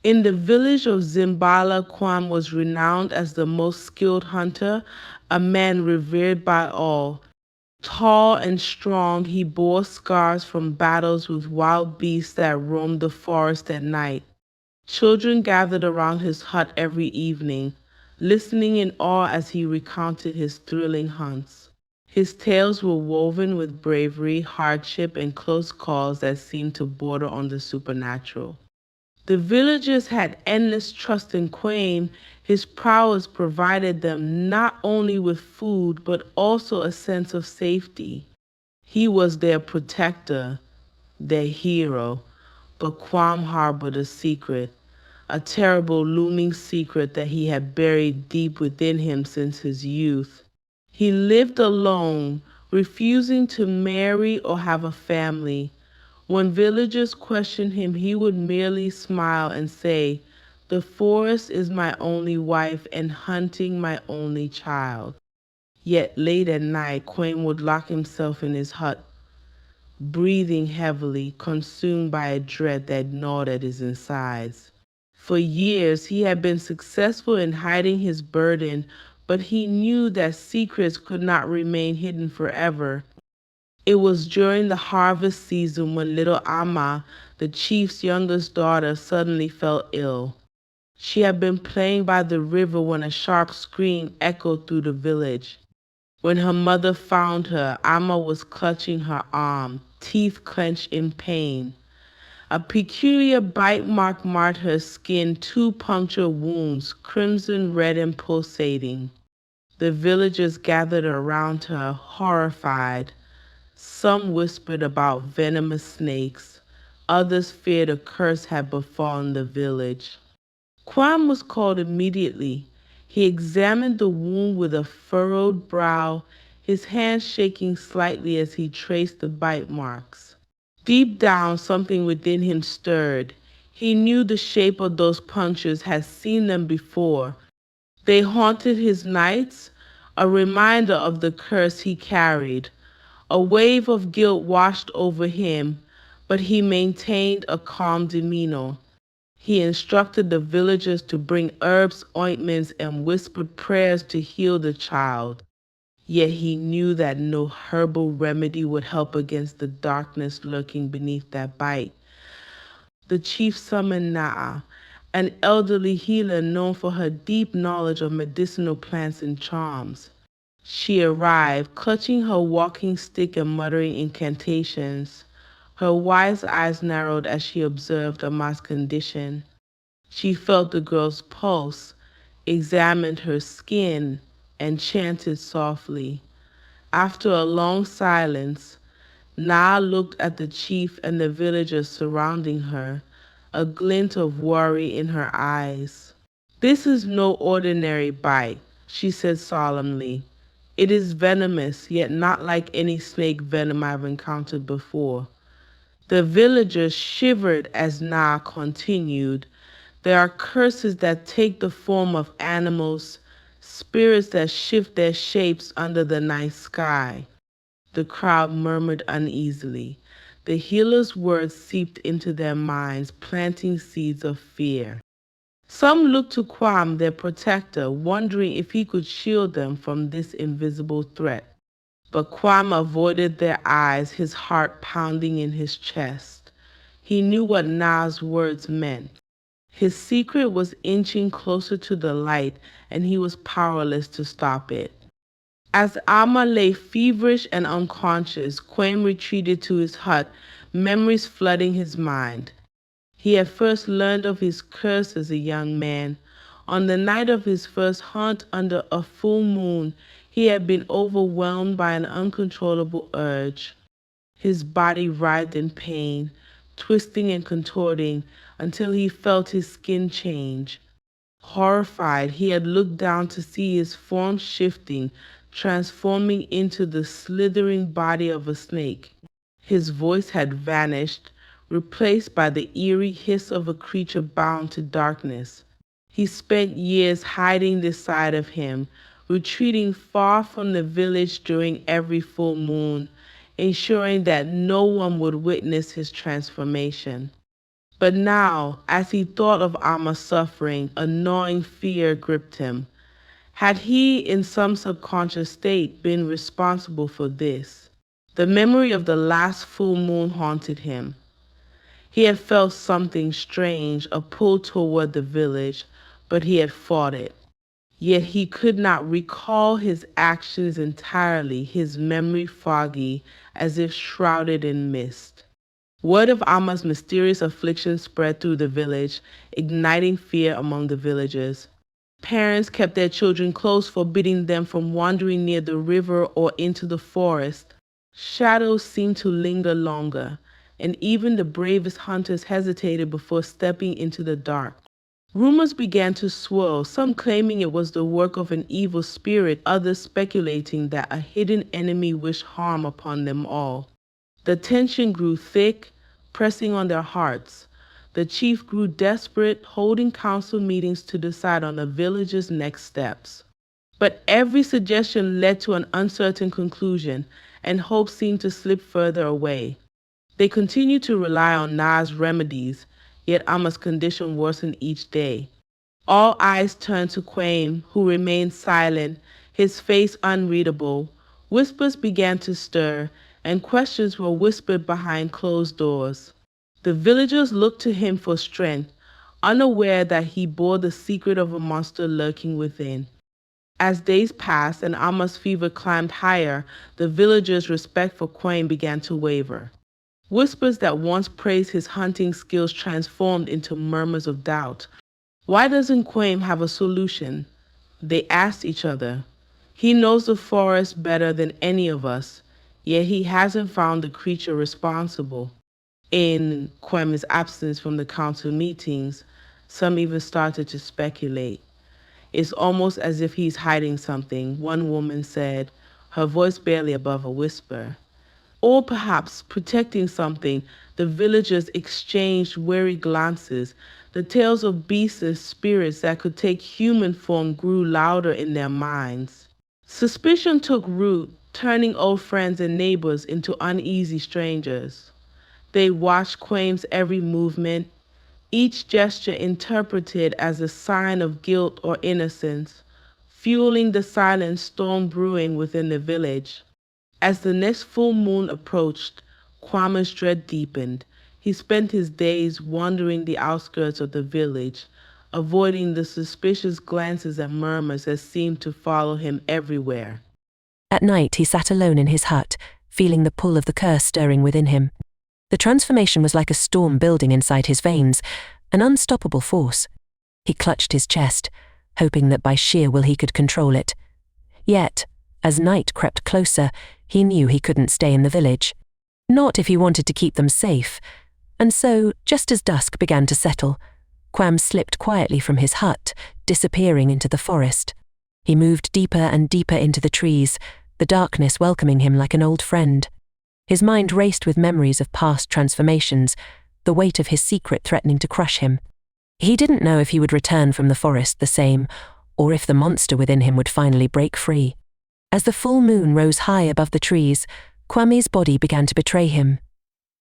In the village of Zimbala, Kwam was renowned as the most skilled hunter, a man revered by all. Tall and strong, he bore scars from battles with wild beasts that roamed the forest at night. Children gathered around his hut every evening, listening in awe as he recounted his thrilling hunts. His tales were woven with bravery, hardship, and close calls that seemed to border on the supernatural. The villagers had endless trust in Quain. His prowess provided them not only with food, but also a sense of safety. He was their protector, their hero. But Quam harbored a secret, a terrible looming secret that he had buried deep within him since his youth. He lived alone, refusing to marry or have a family. When villagers questioned him, he would merely smile and say, "The forest is my only wife and hunting my only child." Yet late at night, Quain would lock himself in his hut, breathing heavily, consumed by a dread that gnawed at his insides. For years, he had been successful in hiding his burden, but he knew that secrets could not remain hidden forever. It was during the harvest season when little Amma, the chief's youngest daughter, suddenly fell ill. She had been playing by the river when a sharp scream echoed through the village. When her mother found her, Amma was clutching her arm, teeth clenched in pain. A peculiar bite mark marked her skin, two punctured wounds, crimson red and pulsating. The villagers gathered around her, horrified. Some whispered about venomous snakes. Others feared a curse had befallen the village. Quam was called immediately. He examined the wound with a furrowed brow, his hand shaking slightly as he traced the bite marks. Deep down, something within him stirred. He knew the shape of those punctures, had seen them before. They haunted his nights, a reminder of the curse he carried. A wave of guilt washed over him, but he maintained a calm demeanor. He instructed the villagers to bring herbs, ointments, and whispered prayers to heal the child. Yet he knew that no herbal remedy would help against the darkness lurking beneath that bite. The chief summoned Naa, an elderly healer known for her deep knowledge of medicinal plants and charms. She arrived, clutching her walking stick and muttering incantations. Her wise eyes narrowed as she observed Amma's condition. She felt the girl's pulse, examined her skin, and chanted softly. After a long silence, Na looked at the chief and the villagers surrounding her, a glint of worry in her eyes. "This is no ordinary bite," she said solemnly. "It is venomous, yet not like any snake venom I've encountered before." The villagers shivered as Na continued. "There are curses that take the form of animals, spirits that shift their shapes under the night sky." The crowd murmured uneasily. The healer's words seeped into their minds, planting seeds of fear. Some looked to Kwam, their protector, wondering if he could shield them from this invisible threat. But Kwam avoided their eyes, his heart pounding in his chest. He knew what Na's words meant. His secret was inching closer to the light, and he was powerless to stop it. As Amma lay feverish and unconscious, Quain retreated to his hut, memories flooding his mind. He had first learned of his curse as a young man. On the night of his first hunt under a full moon, he had been overwhelmed by an uncontrollable urge. His body writhed in pain, twisting and contorting until he felt his skin change. Horrified, he had looked down to see his form shifting, transforming into the slithering body of a snake. His voice had vanished, replaced by the eerie hiss of a creature bound to darkness. He spent years hiding this side of him, retreating far from the village during every full moon, ensuring that no one would witness his transformation. But now, as he thought of Amma's suffering, a gnawing fear gripped him. Had he, in some subconscious state, been responsible for this? The memory of the last full moon haunted him. He had felt something strange, a pull toward the village, but he had fought it. Yet he could not recall his actions entirely, his memory foggy, as if shrouded in mist. Word of Amma's mysterious affliction spread through the village, igniting fear among the villagers. Parents kept their children close, forbidding them from wandering near the river or into the forest. Shadows seemed to linger longer, and even the bravest hunters hesitated before stepping into the dark. Rumors began to swirl, some claiming it was the work of an evil spirit, others speculating that a hidden enemy wished harm upon them all. The tension grew thick, pressing on their hearts. The chief grew desperate, holding council meetings to decide on the village's next steps. But every suggestion led to an uncertain conclusion, and hope seemed to slip further away. They continued to rely on Na's remedies, yet Amma's condition worsened each day. All eyes turned to Quain, who remained silent, his face unreadable. Whispers began to stir, and questions were whispered behind closed doors. The villagers looked to him for strength, unaware that he bore the secret of a monster lurking within. As days passed and Amma's fever climbed higher, the villagers' respect for Quain began to waver. Whispers that once praised his hunting skills transformed into murmurs of doubt. Why doesn't Quain have a solution? They asked each other. He knows the forest better than any of us, yet he hasn't found the creature responsible. In Quaim's absence from the council meetings, some even started to speculate. It's almost as if he's hiding something, one woman said, her voice barely above a whisper. Or perhaps protecting something. The villagers exchanged wary glances. The tales of beasts and spirits that could take human form grew louder in their minds. Suspicion took root, turning old friends and neighbors into uneasy strangers. They watched Quaim's every movement, each gesture interpreted as a sign of guilt or innocence, fueling the silent storm brewing within the village. As the next full moon approached, Kwame's dread deepened. He spent his days wandering the outskirts of the village, avoiding the suspicious glances and murmurs that seemed to follow him everywhere. At night he sat alone in his hut, feeling the pull of the curse stirring within him. The transformation was like a storm building inside his veins, an unstoppable force. He clutched his chest, hoping that by sheer will he could control it. Yet, as night crept closer, he knew he couldn't stay in the village. Not if he wanted to keep them safe. And so, just as dusk began to settle, Quam slipped quietly from his hut, disappearing into the forest. He moved deeper and deeper into the trees, the darkness welcoming him like an old friend. His mind raced with memories of past transformations, the weight of his secret threatening to crush him. He didn't know if he would return from the forest the same, or if the monster within him would finally break free. As the full moon rose high above the trees, Kwame's body began to betray him.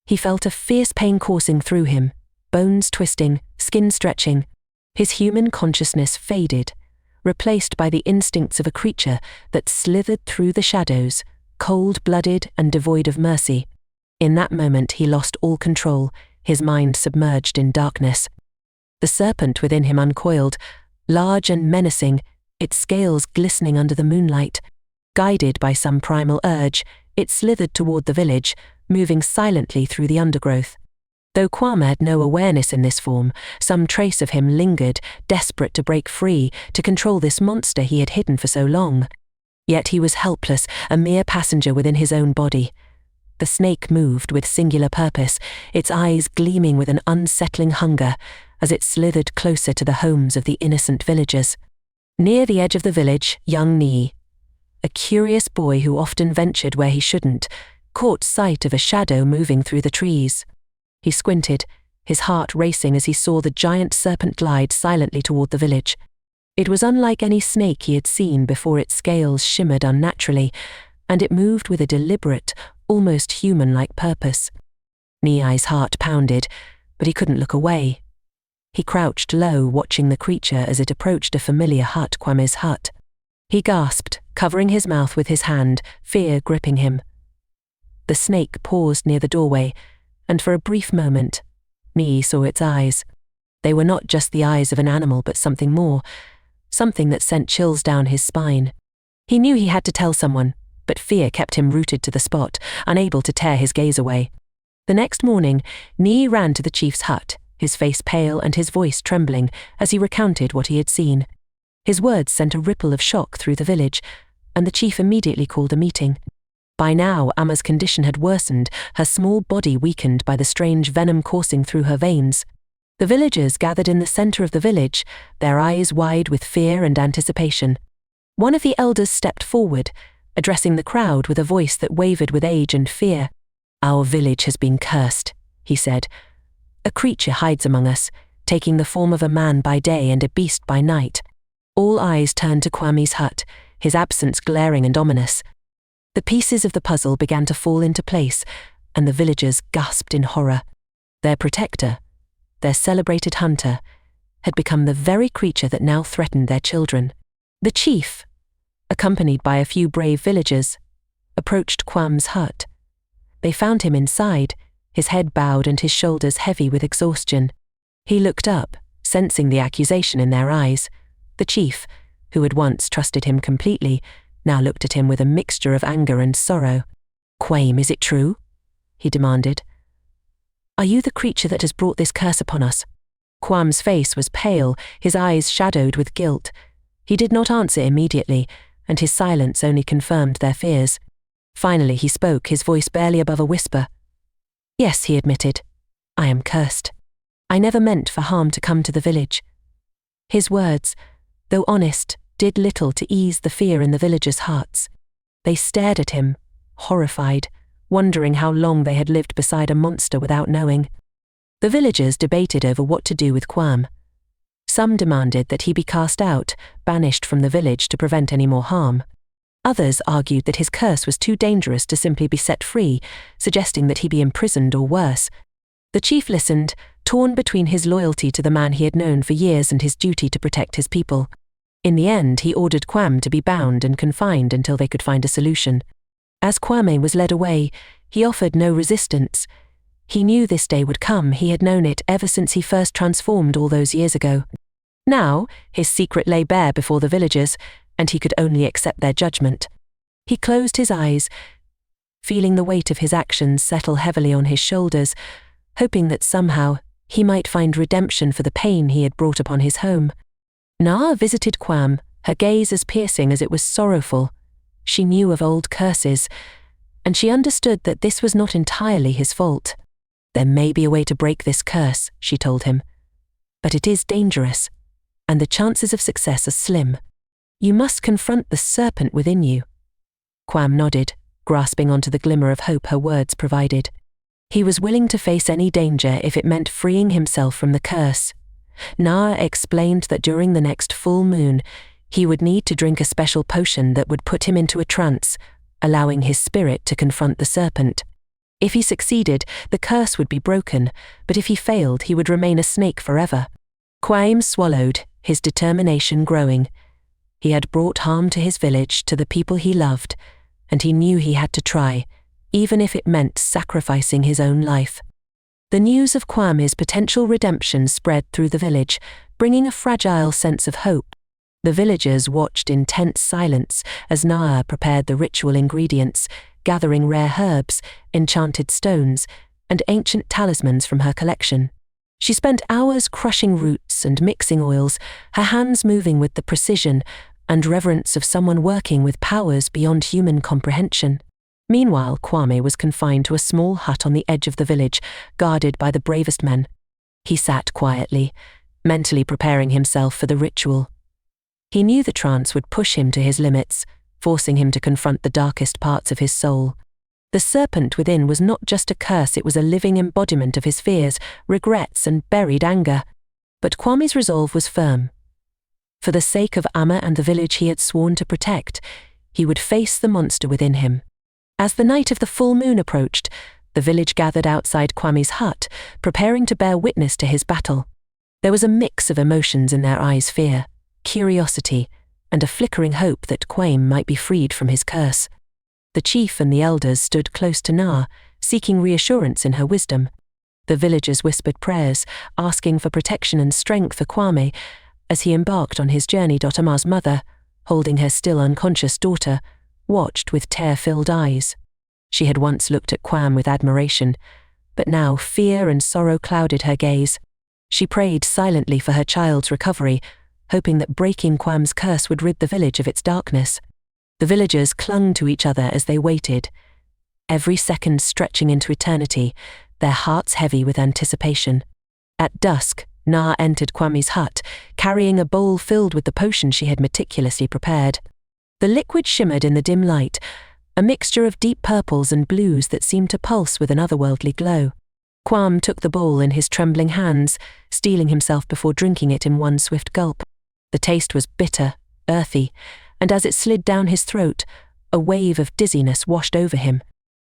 He felt a fierce pain coursing through him, bones twisting, skin stretching. His human consciousness faded, replaced by the instincts of a creature that slithered through the shadows, cold-blooded and devoid of mercy. In that moment he lost all control, his mind submerged in darkness. The serpent within him uncoiled, large and menacing, its scales glistening under the moonlight. Guided by some primal urge, it slithered toward the village, moving silently through the undergrowth. Though Kwame had no awareness in this form, some trace of him lingered, desperate to break free, to control this monster he had hidden for so long. Yet he was helpless, a mere passenger within his own body. The snake moved with singular purpose, its eyes gleaming with an unsettling hunger, as it slithered closer to the homes of the innocent villagers. Near the edge of the village, young Ni, a curious boy who often ventured where he shouldn't, caught sight of a shadow moving through the trees. He squinted, his heart racing as he saw the giant serpent glide silently toward the village. It was unlike any snake he had seen before. Its scales shimmered unnaturally, and it moved with a deliberate, almost human-like purpose. Niai's heart pounded, but he couldn't look away. He crouched low, watching the creature as it approached a familiar hut, Kwame's hut. He gasped, covering his mouth with his hand, fear gripping him. The snake paused near the doorway, and for a brief moment, Nii saw its eyes. They were not just the eyes of an animal, but something more, something that sent chills down his spine. He knew he had to tell someone, but fear kept him rooted to the spot, unable to tear his gaze away. The next morning, Nii ran to the chief's hut, his face pale and his voice trembling as he recounted what he had seen. His words sent a ripple of shock through the village, and the chief immediately called a meeting. By now, Amma's condition had worsened, her small body weakened by the strange venom coursing through her veins. The villagers gathered in the center of the village, their eyes wide with fear and anticipation. One of the elders stepped forward, addressing the crowd with a voice that wavered with age and fear. "Our village has been cursed," he said. "A creature hides among us, taking the form of a man by day and a beast by night." All eyes turned to Kwame's hut, his absence glaring and ominous. The pieces of the puzzle began to fall into place, and the villagers gasped in horror. Their protector, their celebrated hunter, had become the very creature that now threatened their children. The chief, accompanied by a few brave villagers, approached Kwame's hut. They found him inside, his head bowed and his shoulders heavy with exhaustion. He looked up, sensing the accusation in their eyes. The chief, who had once trusted him completely, now looked at him with a mixture of anger and sorrow. "Kwame, is it true?" he demanded. "Are you the creature that has brought this curse upon us?" Kwame's face was pale, his eyes shadowed with guilt. He did not answer immediately, and his silence only confirmed their fears. Finally he spoke, his voice barely above a whisper. "Yes," he admitted, "I am cursed. I never meant for harm to come to the village." His words, though honest, did little to ease the fear in the villagers' hearts. They stared at him, horrified, wondering how long they had lived beside a monster without knowing. The villagers debated over what to do with Kwame. Some demanded that he be cast out, banished from the village to prevent any more harm. Others argued that his curse was too dangerous to simply be set free, suggesting that he be imprisoned or worse. The chief listened, torn between his loyalty to the man he had known for years and his duty to protect his people. In the end, he ordered Kwame to be bound and confined until they could find a solution. As Kwame was led away, he offered no resistance. He knew this day would come, he had known it ever since he first transformed all those years ago. Now, his secret lay bare before the villagers, and he could only accept their judgment. He closed his eyes, feeling the weight of his actions settle heavily on his shoulders, hoping that somehow he might find redemption for the pain he had brought upon his home. Naa visited Kwame, her gaze as piercing as it was sorrowful. She knew of old curses, and she understood that this was not entirely his fault. "There may be a way to break this curse," she told him, "but it is dangerous, and the chances of success are slim. You must confront the serpent within you." Kwame nodded, grasping onto the glimmer of hope her words provided. He was willing to face any danger if it meant freeing himself from the curse. Naa explained that during the next full moon, he would need to drink a special potion that would put him into a trance, allowing his spirit to confront the serpent. If he succeeded, the curse would be broken, but if he failed, he would remain a snake forever. Kwame swallowed, his determination growing. He had brought harm to his village, to the people he loved, and he knew he had to try, even if it meant sacrificing his own life. The news of Kwame's potential redemption spread through the village, bringing a fragile sense of hope. The villagers watched in tense silence as Naa prepared the ritual ingredients, gathering rare herbs, enchanted stones, and ancient talismans from her collection. She spent hours crushing roots and mixing oils, her hands moving with the precision and reverence of someone working with powers beyond human comprehension. Meanwhile, Kwame was confined to a small hut on the edge of the village, guarded by the bravest men. He sat quietly, mentally preparing himself for the ritual. He knew the trance would push him to his limits, forcing him to confront the darkest parts of his soul. The serpent within was not just a curse, it was a living embodiment of his fears, regrets, and buried anger. But Kwame's resolve was firm. For the sake of Amma and the village he had sworn to protect, he would face the monster within him. As the night of the full moon approached, The village gathered outside Kwame's hut, preparing to bear witness to his battle. There was a mix of emotions in their eyes: fear, curiosity, and a flickering hope that Kwame might be freed from his curse. The chief and the elders stood close to Na, seeking reassurance in her wisdom. The villagers whispered prayers, asking for protection and strength for Kwame as he embarked on his journey. Ama's mother, holding her still unconscious daughter, watched with tear-filled eyes. She had once looked at Kwame with admiration, but now fear and sorrow clouded her gaze. She prayed silently for her child's recovery, hoping that breaking Kwame's curse would rid the village of its darkness. The villagers clung to each other as they waited, every second stretching into eternity, their hearts heavy with anticipation. At dusk, Na entered Kwame's hut, carrying a bowl filled with the potion she had meticulously prepared. The liquid shimmered in the dim light, a mixture of deep purples and blues that seemed to pulse with an otherworldly glow. Kwame took the bowl in his trembling hands, steeling himself before drinking it in one swift gulp. The taste was bitter, earthy, and as it slid down his throat, a wave of dizziness washed over him.